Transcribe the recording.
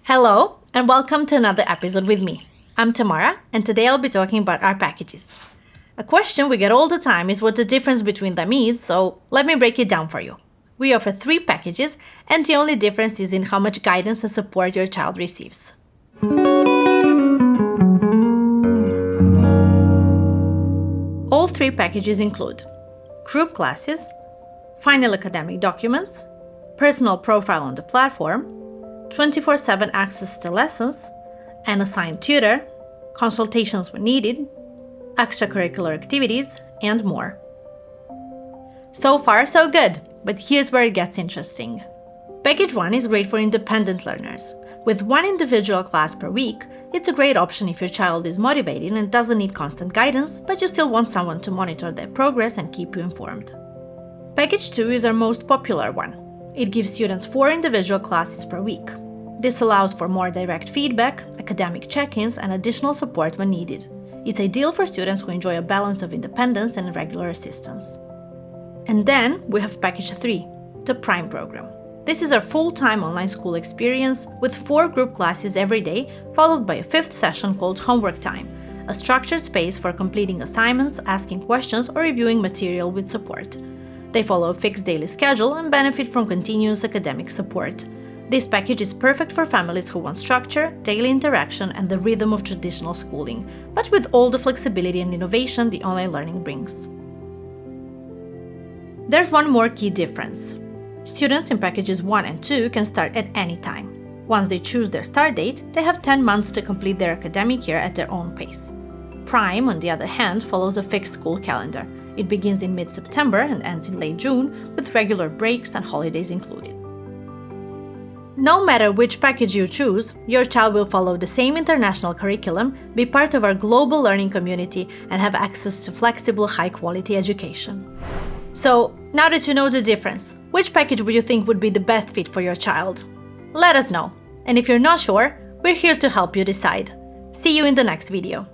Hello, and welcome to another episode with me. I'm Tamara, and today I'll be talking about our packages. A question we get all the time is what the difference between them is, so let me break it down for you. We offer 3 packages, and the only difference is in how much guidance and support your child receives. All 3 packages include group classes, final academic documents, personal profile on the platform, 24/7 access to lessons, an assigned tutor, consultations when needed, extracurricular activities, and more. So far, so good, but here's where it gets interesting. Package 1 is great for independent learners. With 1 individual class per week, it's a great option if your child is motivated and doesn't need constant guidance, but you still want someone to monitor their progress and keep you informed. Package 2 is our most popular one. It gives students 4 individual classes per week. This allows for more direct feedback, academic check-ins, and additional support when needed. It's ideal for students who enjoy a balance of independence and regular assistance. And then we have Package 3, the Prime program. This is our full-time online school experience with 4 group classes every day, followed by a 5th session called Homework Time, a structured space for completing assignments, asking questions, or reviewing material with support. They follow a fixed daily schedule and benefit from continuous academic support. This package is perfect for families who want structure, daily interaction, and the rhythm of traditional schooling, but with all the flexibility and innovation the online learning brings. There's one more key difference. Students in packages 1 and 2 can start at any time. Once they choose their start date, they have 10 months to complete their academic year at their own pace. Prime, on the other hand, follows a fixed school calendar. It begins in mid-September and ends in late June, with regular breaks and holidays included. No matter which package you choose, your child will follow the same international curriculum, be part of our global learning community, and have access to flexible, high-quality education. So, now that you know the difference, which package would you think would be the best fit for your child? Let us know. And if you're not sure, we're here to help you decide. See you in the next video.